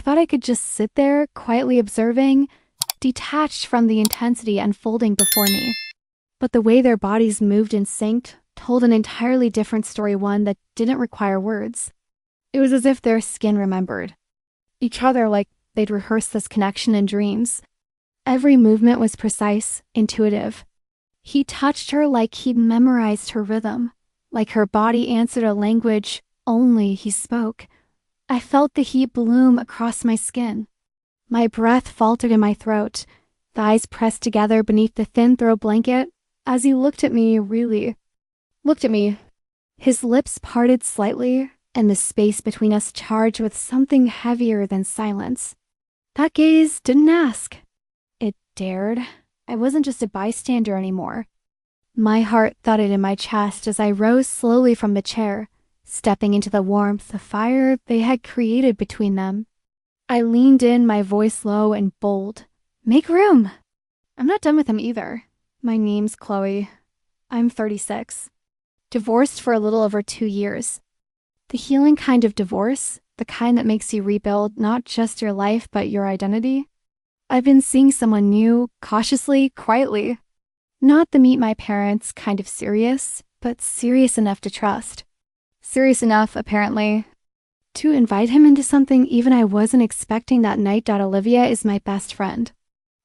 thought I could just sit there, quietly observing, detached from the intensity unfolding before me. But the way their bodies moved in sync told an entirely different story, one that didn't require words. It was as if their skin remembered each other, like they'd rehearsed this connection in dreams. Every movement was precise, intuitive. He touched her like he'd memorized her rhythm, like her body answered a language only he spoke. I felt the heat bloom across my skin. My breath faltered in my throat, thighs pressed together beneath the thin throw blanket as he looked at me. His lips parted slightly, and the space between us charged with something heavier than silence. That gaze didn't ask. It dared. I wasn't just a bystander anymore. My heart thudded in my chest as I rose slowly from the chair, stepping into the warmth, the fire they had created between them. I leaned in, my voice low and bold. Make room! I'm not done with him either. My name's Chloe. I'm 36. Divorced for a little over 2 years. The healing kind of divorce, the kind that makes you rebuild not just your life but your identity. I've been seeing someone new, cautiously, quietly. Not the meet my parents kind of serious, but serious enough to trust. Serious enough, apparently, to invite him into something even I wasn't expecting that night. Olivia is my best friend.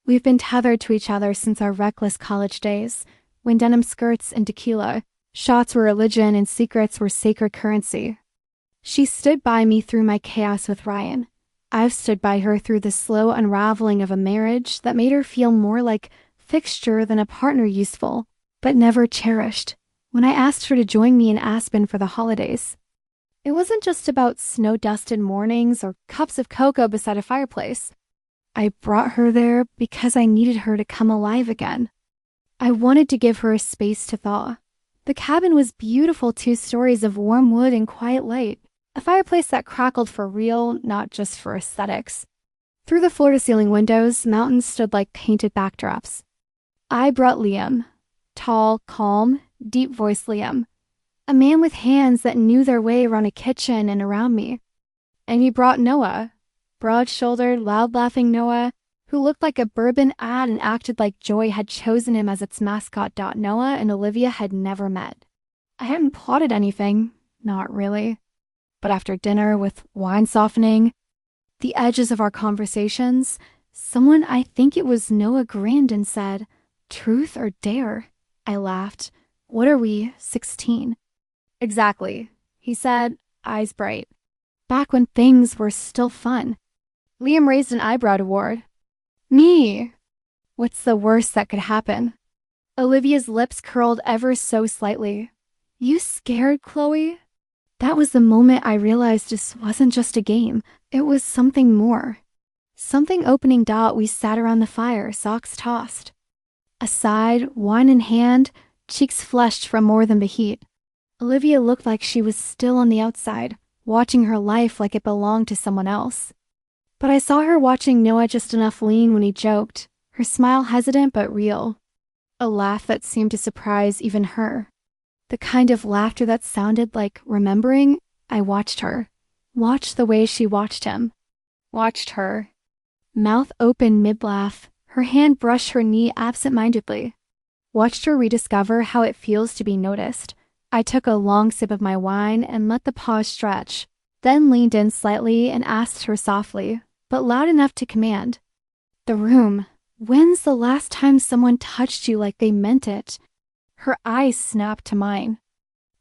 We've been tethered to each other since our reckless college days, when denim skirts and tequila, shots were religion and secrets were sacred currency. She stood by me through my chaos with Ryan. I've stood by her through the slow unraveling of a marriage that made her feel more like fixture than a partner, useful, but never cherished. When I asked her to join me in Aspen for the holidays, it wasn't just about snow-dusted mornings or cups of cocoa beside a fireplace. I brought her there because I needed her to come alive again. I wanted to give her a space to thaw. The cabin was beautiful, 2 stories of warm wood and quiet light, a fireplace that crackled for real, not just for aesthetics. Through the floor-to-ceiling windows, mountains stood like painted backdrops. I brought Liam. Tall, calm, deep-voiced Liam. A man with hands that knew their way around a kitchen and around me. And he brought Noah. Broad-shouldered, loud-laughing Noah, who looked like a bourbon ad and acted like Joy had chosen him as its mascot. Noah and Olivia had never met. I hadn't plotted anything. Not really. But after dinner, with wine softening the edges of our conversations, someone, I think it was Noah, grinned and said, "Truth or dare?" I laughed. "What are we, 16? "Exactly," he said, eyes bright. "Back when things were still fun." Liam raised an eyebrow toward me. What's the worst that could happen? Olivia's lips curled ever so slightly. "You scared, Chloe?" That was the moment I realized this wasn't just a game. It was something more. Something opening. We sat around the fire, socks tossed. Aside, wine in hand, cheeks flushed from more than the heat. Olivia looked like she was still on the outside, watching her life like it belonged to someone else. But I saw her watching Noah just enough lean when he joked, her smile hesitant but real. A laugh that seemed to surprise even her. The kind of laughter that sounded like remembering. I watched her. Watched the way she watched him. Watched her. Mouth open mid-laugh, her hand brushed her knee absent-mindedly. Watched her rediscover how it feels to be noticed. I took a long sip of my wine and let the pause stretch, then leaned in slightly and asked her softly, but loud enough to command. "The room. When's the last time someone touched you like they meant it?" Her eyes snapped to mine.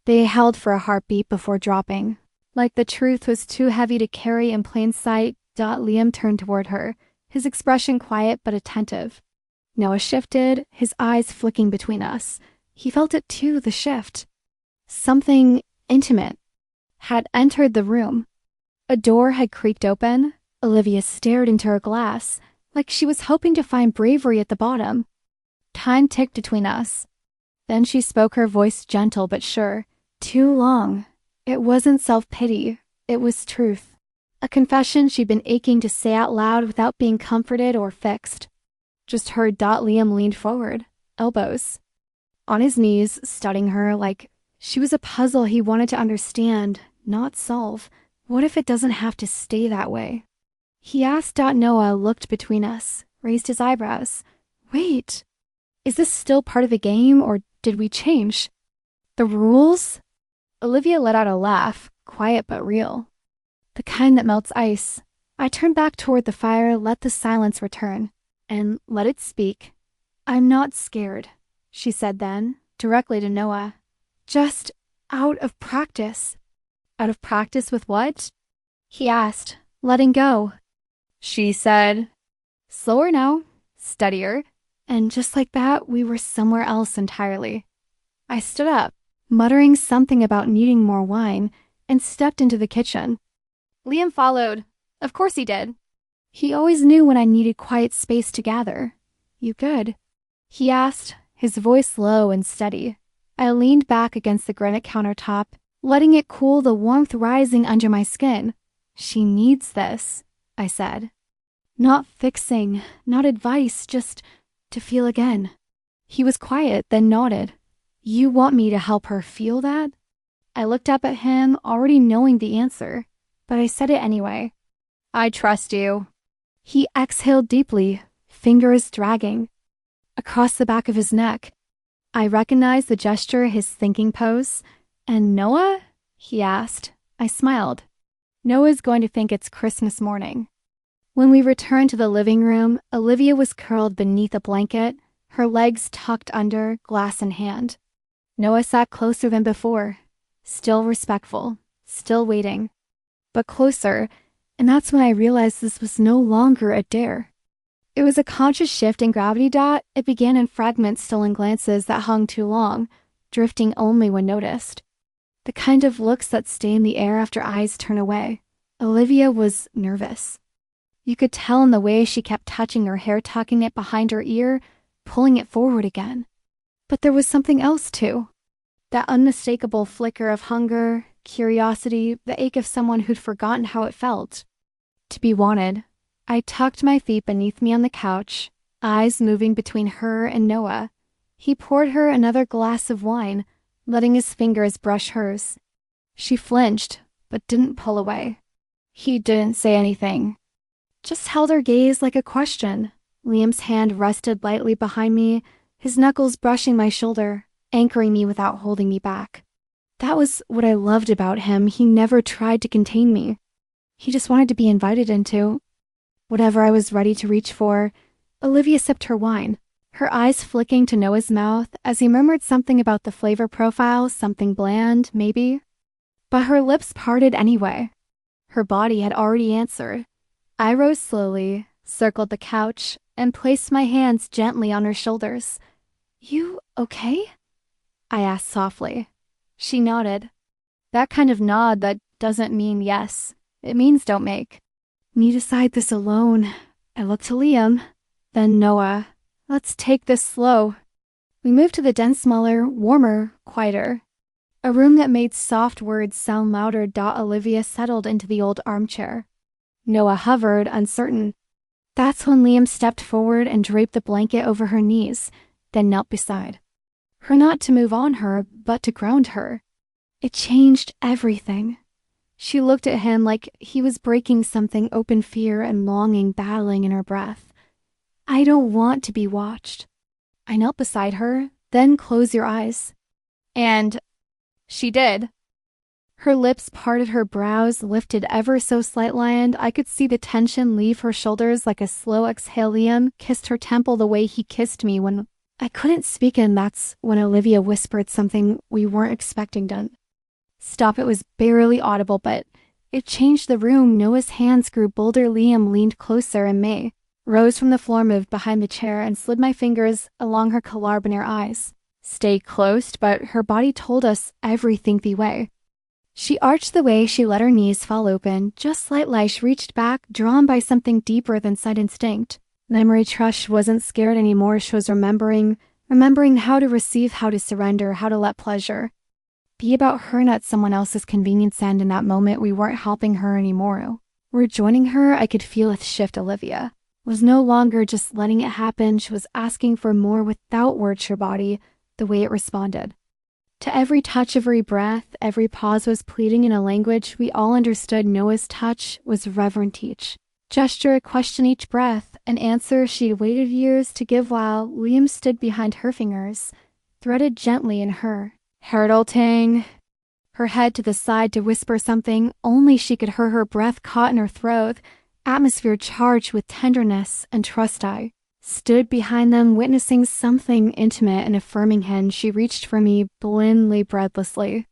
They held for a heartbeat before dropping. Like the truth was too heavy to carry in plain sight. Liam turned toward her, his expression quiet but attentive. Noah shifted, his eyes flicking between us. He felt it too, the shift. Something intimate had entered the room. A door had creaked open. Olivia stared into her glass, like she was hoping to find bravery at the bottom. Time ticked between us. Then she spoke, her voice gentle but sure. Too long. It wasn't self-pity. It was truth. A confession she'd been aching to say out loud without being comforted or fixed. Just heard. Liam leaned forward, elbows on his knees, studying her like she was a puzzle he wanted to understand, not solve. What if it doesn't have to stay that way? He asked. Noah looked between us, raised his eyebrows. Wait, is this still part of the game, or did we change? The rules? Olivia let out a laugh, quiet but real. The kind that melts ice. I turned back toward the fire, let the silence return, and let it speak. I'm not scared, she said then, directly to Noah. Just out of practice. Out of practice with what? He asked, letting go. She said, slower now, steadier, and just like that, we were somewhere else entirely. I stood up, muttering something about needing more wine, and stepped into the kitchen. Liam followed. Of course he did. He always knew when I needed quiet space to gather. You good? He asked, his voice low and steady. I leaned back against the granite countertop, letting it cool the warmth rising under my skin. She needs this, I said. Not fixing, not advice, just to feel again. He was quiet, then nodded. You want me to help her feel that? I looked up at him, already knowing the answer, but I said it anyway. I trust you. He exhaled deeply, fingers dragging across the back of his neck. I recognized the gesture, his thinking pose. And Noah? He asked. I smiled. Noah's going to think it's Christmas morning. When we returned to the living room, Olivia was curled beneath a blanket, her legs tucked under, glass in hand. Noah sat closer than before, still respectful, still waiting, but closer, and that's when I realized this was no longer a dare. It was a conscious shift in gravity. It began in fragments, stolen glances that hung too long, drifting only when noticed. The kind of looks that stay in the air after eyes turn away. Olivia was nervous. You could tell in the way she kept touching her hair, tucking it behind her ear, pulling it forward again. But there was something else, too. That unmistakable flicker of hunger, curiosity, the ache of someone who'd forgotten how it felt. To be wanted. I tucked my feet beneath me on the couch, eyes moving between her and Noah. He poured her another glass of wine, letting his fingers brush hers. She flinched, but didn't pull away. He didn't say anything. Just held her gaze like a question. Liam's hand rested lightly behind me, his knuckles brushing my shoulder, anchoring me without holding me back. That was what I loved about him. He never tried to contain me. He just wanted to be invited into. Whatever I was ready to reach for, Olivia sipped her wine, her eyes flicking to Noah's mouth as he murmured something about the flavor profile, something bland, maybe. But her lips parted anyway. Her body had already answered. I rose slowly, circled the couch, and placed my hands gently on her shoulders. You okay? I asked softly. She nodded. That kind of nod that doesn't mean yes. It means don't make. Me decide this alone. I looked to Liam, then Noah. Let's take this slow. We moved to the den, smaller, warmer, quieter. A room that made soft words sound louder. Olivia settled into the old armchair. Noah hovered, uncertain. That's when Liam stepped forward and draped the blanket over her knees, then knelt beside her, not to move on her, but to ground her. It changed everything. She looked at him like he was breaking something, open fear and longing battling in her breath. I don't want to be watched. I knelt beside her, then close your eyes. And she did. Her lips parted, her brows lifted ever so slightly, and I could see the tension leave her shoulders like a slow exhale. Liam kissed her temple the way he kissed me when I couldn't speak, and that's when Olivia whispered something we weren't expecting done. Stop. It was barely audible, but it changed the room. Noah's hands grew bolder. Liam leaned closer, and May rose from the floor, moved behind the chair, and slid my fingers along her collar eyes. Stay close, but her body told us everything the way. She arched the way, she let her knees fall open, just slightly. She reached back, drawn by something deeper than sight instinct. Memory trust. She wasn't scared anymore. She was remembering how to receive, how to surrender, how to let pleasure be about her, not someone else's convenience. And in that moment, we weren't helping her anymore. We're joining her. I could feel it shift. Olivia was no longer just letting it happen. She was asking for more without words. Her body, the way it responded. To every touch, every breath, every pause was pleading in a language we all understood. Noah's touch was reverent teach. Gesture a question each breath, an answer she'd waited years to give while Liam stood behind her fingers, threaded gently in her. Heralding her head to the side to whisper something only she could hear, her breath caught in her throat, atmosphere charged with tenderness and trust. I stood behind them, witnessing something intimate and affirming. Hen, she reached for me, blindly, breathlessly.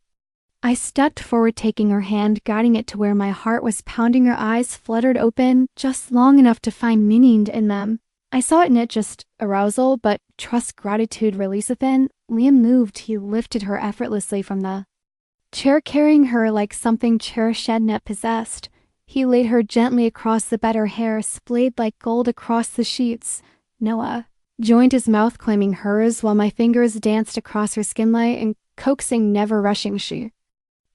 I stepped forward, taking her hand, guiding it to where my heart was pounding. Her eyes fluttered open, just long enough to find meaning in them. I saw it in it, just arousal, but trust, gratitude, release within. Liam moved. He lifted her effortlessly from the chair, carrying her like something cherished and yet possessed. He laid her gently across the bed, her hair splayed like gold across the sheets. Noah joined his mouth, claiming hers, while my fingers danced across her skin, light and coaxing, never rushing. She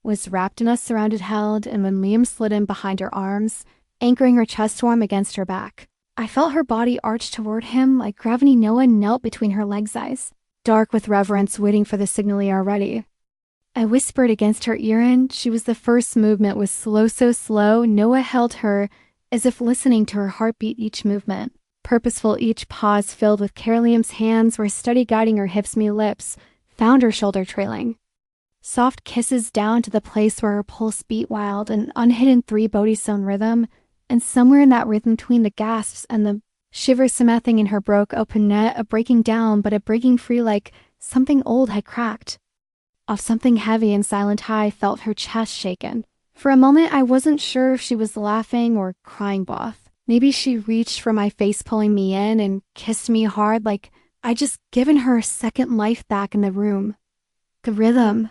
was wrapped in us, surrounded, held, and when Liam slid in behind her arms, anchoring her chest warm against her back, I felt her body arch toward him like gravity. Noah knelt between her legs, eyes dark with reverence, waiting for the signal. "We are ready." I whispered against her ear, and she was the first. Movement was slow, so slow. Noah held her as if listening to her heartbeat, each movement purposeful, each pause filled with care. Liam's hands were steady, guiding her hips. Me lips found her shoulder, trailing soft kisses down to the place where her pulse beat wild, an unhidden three Bodhi-sewn rhythm, and somewhere in that rhythm, between the gasps and the shivers, something in her broke open, net a breaking down, but a breaking free, like something old had cracked off, something heavy and silent. I felt her chest shaken. For a moment, I wasn't sure if she was laughing or crying, both. Maybe she reached for my face, pulling me in, and kissed me hard, like I'd just given her a second life back in the room. The rhythm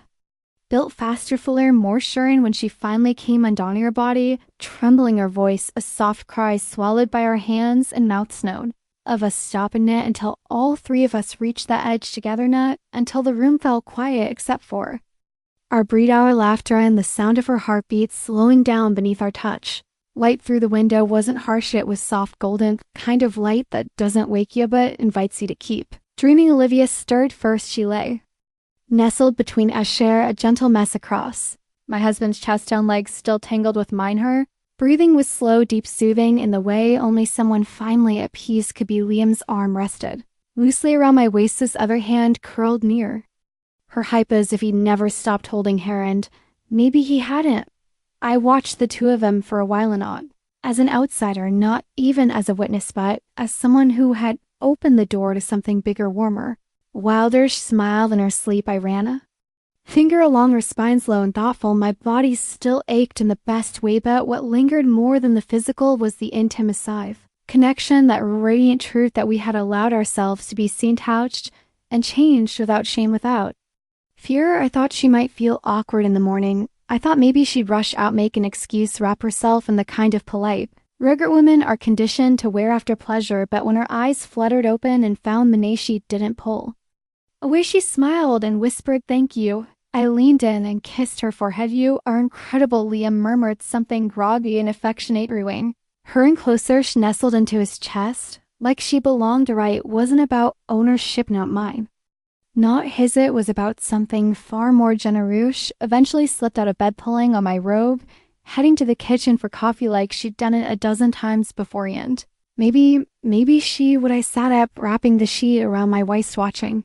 built faster, fuller, more sure, and when she finally came undone her body, trembling her voice, a soft cry swallowed by our hands and mouths known of us stopping it, until all three of us reached that edge together, not until the room fell quiet except for our breathe, our laughter, and the sound of her heartbeat slowing down beneath our touch. Light through the window wasn't harsh, it was soft, golden, kind of light that doesn't wake you but invites you to keep dreaming. Olivia stirred first. She lay nestled between Asher, a gentle mess across my husband's chest down, legs still tangled with mine. Her breathing was slow, deep, soothing in the way only someone finally at peace could be. Liam's arm rested loosely around my waist, his other hand curled near her hype as if he never stopped holding her, and maybe he hadn't. I watched the two of them for a while, and not as an outsider, not even as a witness, but as someone who had opened the door to something bigger, warmer, wilder. She smiled in her sleep. I ran a finger along her spine, slow and thoughtful. My body still ached in the best way, but what lingered more than the physical was the intimacy connection, that radiant truth that we had allowed ourselves to be seen, touched, and changed without shame, without fear. I thought she might feel awkward in the morning. I thought maybe she'd rush out, make an excuse, wrap herself in the kind of polite rugged women are conditioned to wear after pleasure, but when her eyes fluttered open and found the she didn't pull away, she smiled and whispered, "Thank you." I leaned in and kissed her forehead. "You are incredible," Liam murmured, something groggy and affectionate brewing. Her in closer, she nestled into his chest, like she belonged. Right, it wasn't about ownership, not mine, not his. It was about something far more generous. Eventually slipped out of bed, pulling on my robe, heading to the kitchen for coffee like she'd done it a dozen times beforehand. Maybe she would. I sat up, wrapping the sheet around my waist, watching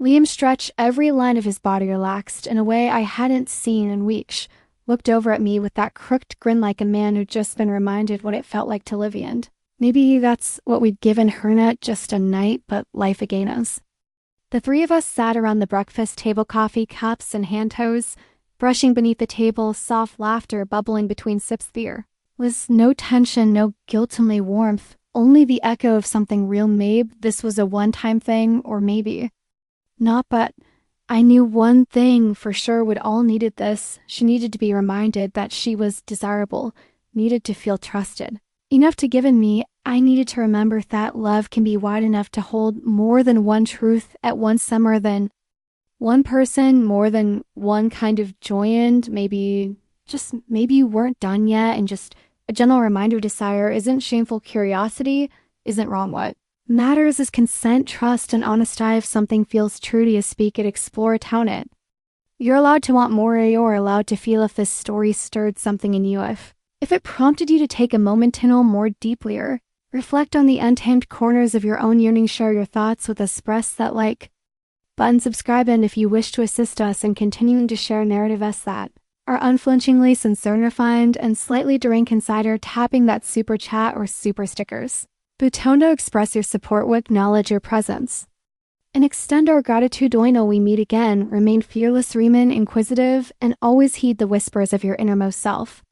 Liam stretch. Every line of his body relaxed in a way I hadn't seen in weeks. Looked over at me with that crooked grin like a man who'd just been reminded what it felt like to live, and maybe that's what we'd given her, not just a night, but life again us. The three of us sat around the breakfast table, coffee cups and hand toes brushing beneath the table, soft laughter bubbling between sips. There was no tension, no guilt, only warmth, only the echo of something real. Maybe this was a one-time thing, or maybe not, but I knew one thing for sure: we'd all needed this. She needed to be reminded that she was desirable, needed to feel trusted enough to give in me. I needed to remember that love can be wide enough to hold more than one truth at once, summer than one person, more than one kind of joy, and maybe you weren't done yet, and just a gentle reminder: desire isn't shameful, curiosity isn't wrong. What matters is consent, trust, and honesty. If something feels true to you, speak it, explore, tone it. You're allowed to want more, you're allowed to feel if this story stirred something in you, if If it prompted you to take a moment to know more deeply or reflect on the untamed corners of your own yearning, share your thoughts with us, press that like button, subscribe, and if you wish to assist us in continuing to share narrative as that are unflinchingly sincere and refined and slightly drink insider, tapping that super chat or super stickers. Butondo express your support, we acknowledge your presence and extend our gratitude. Doino, we meet again. Remain fearless, remain inquisitive, and always heed the whispers of your innermost self.